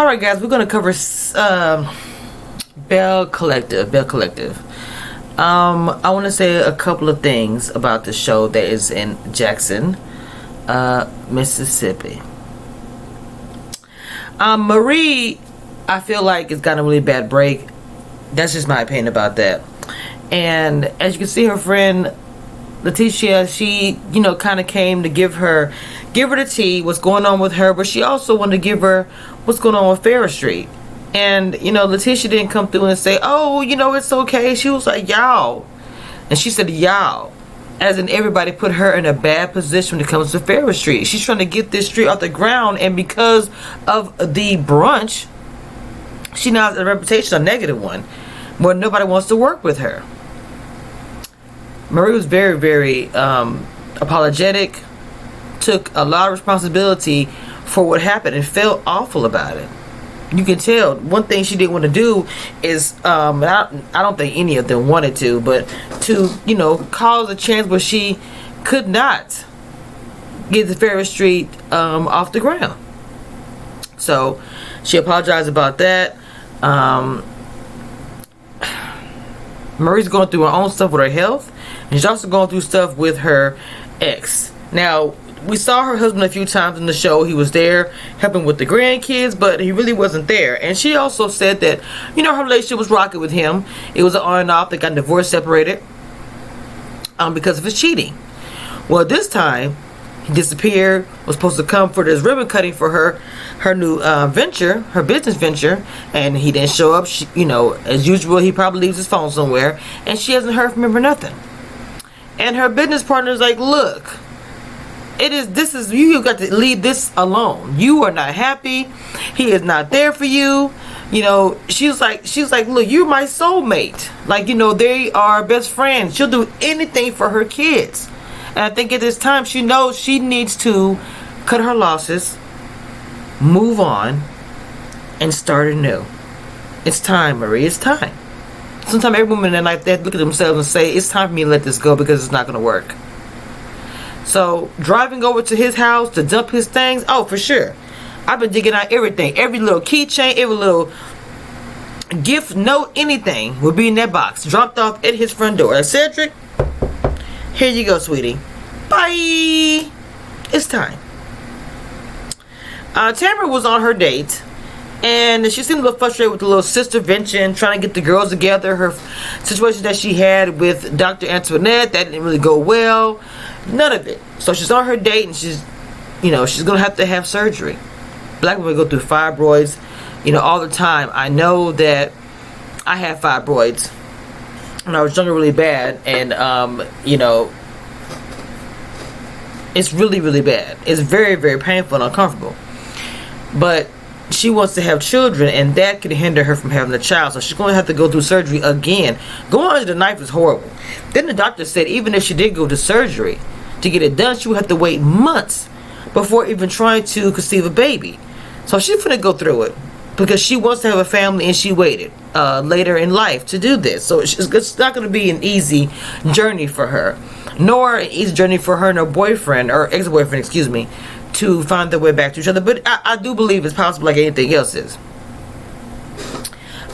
Alright guys, we're going to cover Belle Collective. I want to say a couple of things about the show that is in Jackson, Mississippi. Marie, I feel like it's got a really bad break. That's just my opinion about that. And as you can see, her friend Letitia, she, kind of came to give her the tea, what's going on with her, but she also wanted to give her what's going on with Ferris Street. And, Letitia didn't come through and say, oh, it's okay. She was like, y'all. And she said, y'all. As in everybody put her in a bad position when it comes to Ferris Street. She's trying to get this street off the ground, and because of the brunch, she now has a reputation, a negative one, where nobody wants to work with her. Marie was very, very apologetic, took a lot of responsibility for what happened and felt awful about it. You can tell one thing she didn't want to do is, I don't think any of them wanted to, but to, cause a chance where she could not get the Ferris Street off the ground. So she apologized about that. Marie's going through her own stuff with her health, and she's also going through stuff with her ex. Now, we saw her husband a few times in the show. He was there helping with the grandkids, but he really wasn't there. And she also said that, her relationship was rocky with him. It was on and off. They got divorced, separated because of his cheating. Well, this time, he disappeared, was supposed to come for this ribbon cutting for her new venture, her business venture, and he didn't show up. She, as usual, he probably leaves his phone somewhere, and she hasn't heard from him or nothing. And her business partner is like, look, you got to leave this alone. You are not happy. He is not there for you. She's like, look, you're my soulmate. Like, they are best friends. She'll do anything for her kids. And I think at this time, she knows she needs to cut her losses, move on, and start anew. It's time, Marie. It's time. Sometimes every woman in their life, they look at themselves and say, it's time for me to let this go because it's not going to work. So, driving over to his house to dump his things, oh, for sure. I've been digging out everything. Every little keychain, every little gift note, anything will be in that box. Dropped off at his front door. Cedric, here you go, sweetie. Bye. It's time. Tamara was on her date, and she seemed a little frustrated with the little sister venture, trying to get the girls together. Her situation that she had with Dr. Antoinette, that didn't really go well. None of it. So she's on her date, and she's going to have surgery. Black women go through fibroids, all the time. I know that I had fibroids when I was younger, really bad, and it's really, really bad. It's very, very painful and uncomfortable. But she wants to have children, and that could hinder her from having a child. So she's going to have to go through surgery again. Going under the knife is horrible. Then the doctor said even if she did go to surgery to get it done, she would have to wait months before even trying to conceive a baby. So she's going to go through it because she wants to have a family, and she waited later in life to do this. So it's not going to be an easy journey for her, nor an easy journey for her and her boyfriend, or ex-boyfriend, excuse me, to find their way back to each other. But I do believe it's possible like anything else is.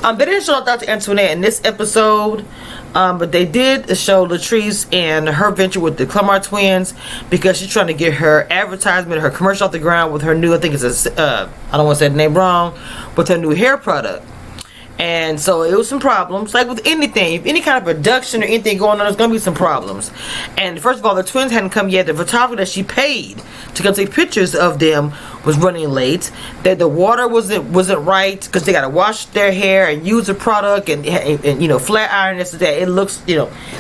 They didn't show Dr. Antoinette in this episode, but they did show Latrice and her venture with the Clemar twins, because she's trying to get her advertisement, her commercial off the ground with her new, I think it's I don't want to say the name wrong, with her new hair product. And so it was some problems, like with anything. If any kind of production or anything going on, there's going to be some problems. And first of all, the twins hadn't come yet. The photographer that she paid to come take pictures of them was running late. That the water wasn't right, because they got to wash their hair and use the product and flat iron this and that. It looks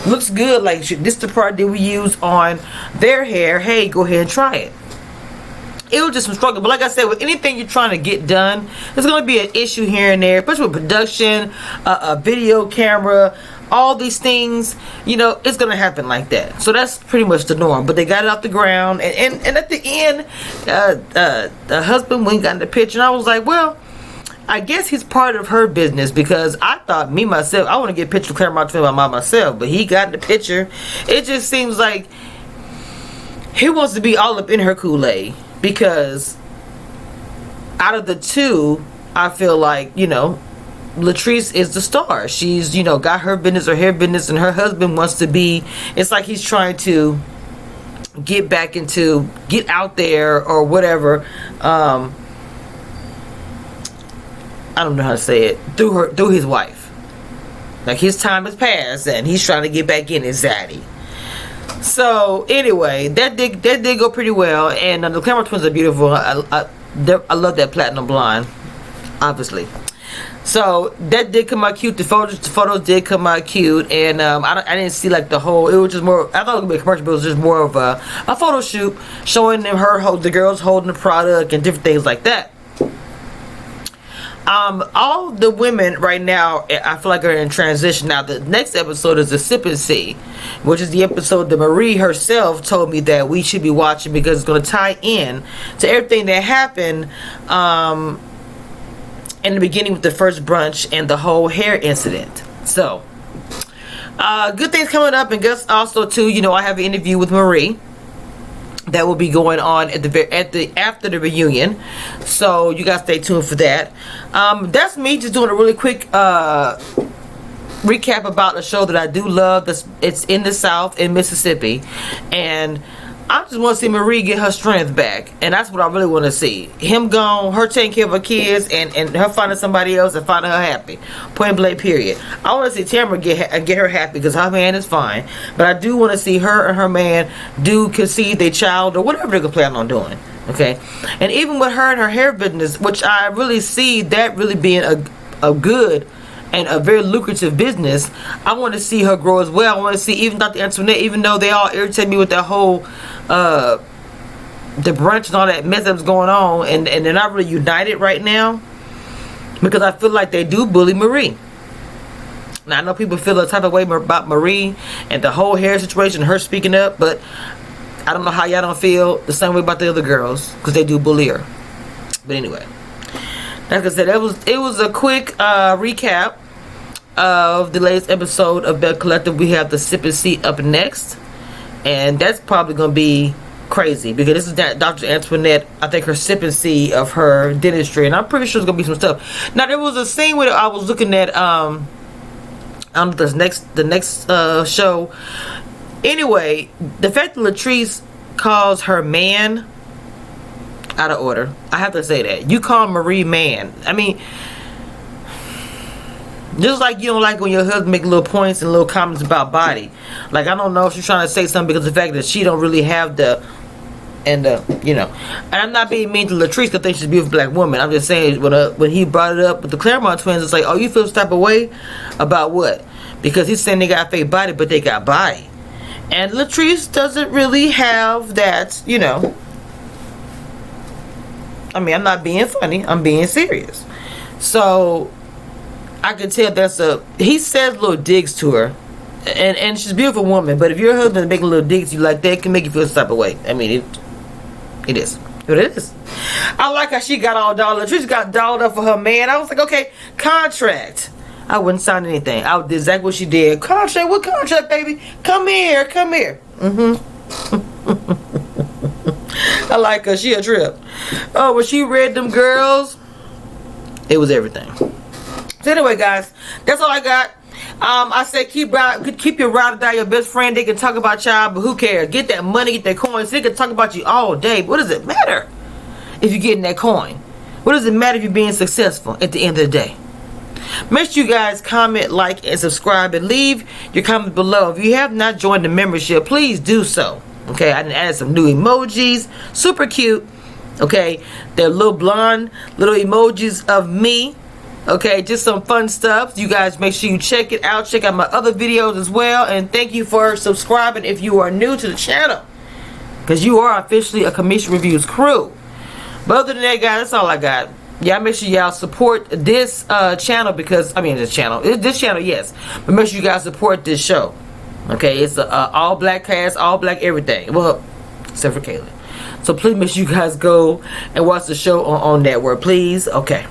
looks good. Like, this is the product that we use on their hair. Hey, go ahead and try it. It was just some struggle. But like I said, with anything you're trying to get done, there's going to be an issue here and there, especially with production, a video camera, all these things, it's going to happen like that. So that's pretty much the norm. But they got it off the ground. And at the end, the husband went and got in the picture. And I was like, well, I guess he's part of her business, because I thought, myself, I want to get a picture of Claremont Twin by myself. But he got in the picture. It just seems like he wants to be all up in her Kool-Aid. Because out of the two, I feel like, you know, Latrice is the star. She's, you know, got her business or hair business, and her husband wants to be, it's like he's trying to get out there or whatever. I don't know how to say it, through his wife. Like, his time has passed and he's trying to get back in his zaddy. So anyway, that did go pretty well, and the Clamor twins are beautiful. I love that platinum blonde, obviously. So that did come out cute. The photos did come out cute, and I didn't see like the whole. It was just more. I thought it would be a commercial, but it was just more of a photo shoot showing them the girls holding the product and different things like that. All the women right now, I feel like, are in transition. Now the next episode is the Sip and See, which is the episode that Marie herself told me that we should be watching because it's going to tie in to everything that happened in the beginning with the first brunch and the whole hair incident. So good things coming up, and guess also too, you know, I have an interview with Marie that will be going on after the reunion, so you guys stay tuned for that. That's me just doing a really quick recap about a show that I do love. It's in the South, in Mississippi, and I just want to see Marie get her strength back, and that's what I really want to see. Him gone, her taking care of her kids, and her finding somebody else and finding her happy. Point blank, period. I want to see Tamara get her happy because her man is fine, but I do want to see her and her man conceive their child or whatever they're planning on doing. Okay, and even with her and her hair business, which I really see that really being a good and a very lucrative business, I want to see her grow as well. I want to see even Dr. Antoinette, even though they all irritate me with that whole the brunch and all that mess that's going on, and they're not really united right now because I feel like they do bully Marie. Now I know people feel a type of way about Marie and the whole hair situation, her speaking up, but I don't know how y'all don't feel the same way about the other girls because they do bully her. But anyway, like I said, it was a quick recap of the latest episode of Belle Collective. We have the Sip and See up next, and that's probably going to be crazy because this is Dr. Antoinette, I think, her Sip and See of her dentistry, and I'm pretty sure there's going to be some stuff. Now there was a scene where I was looking at the next show. Anyway, the fact that Latrice calls her man out of order. I have to say that. You call Marie man. I mean, just like you don't like when your husband make little points and little comments about body. Like, I don't know if she's trying to say something because of the fact that she don't really have you know. And I'm not being mean to Latrice because I think she's a beautiful black woman. I'm just saying when he brought it up with the Claremont twins, it's like, oh, you feel this type of way about what? Because he's saying they got fake body, but they got body. And Latrice doesn't really have that, you know. I mean, I'm not being funny. I'm being serious. So I can tell he says little digs to her, and she's a beautiful woman. But if your husband is making little digs to you like that, it can make you feel some type of way. I mean, it is what it is. I like how she got all dolled up. Latrice got dolled up for her man. I was like, okay, contract. I wouldn't sign anything. I did exactly what she did. Contract? What contract, baby? Come here. I like her. She a trip. Oh, when she read them girls, it was everything. So anyway, guys, that's all I got. I said keep your ride or die your best friend. They can talk about y'all, but who cares? Get that money, get that coin. So they can talk about you all day. But what does it matter if you're getting that coin? What does it matter if you're being successful at the end of the day? Make sure you guys comment, like, and subscribe, and leave your comments below. If you have not joined the membership, please do so. Okay, I added some new emojis, super cute. Okay, they're little blonde little emojis of me. Okay, just some fun stuff. You guys make sure you check it out. Check out my other videos as well, and thank you for subscribing if you are new to the channel, because you are officially a Cameshia Reviews crew. But other than that, guys, that's all I got. Y'all make sure y'all support this channel, because this channel, yes, but make sure you guys support this show. Okay, it's a all black cast, all black everything, well, except for Kayla. So please make sure you guys go and watch the show on network, please. Okay.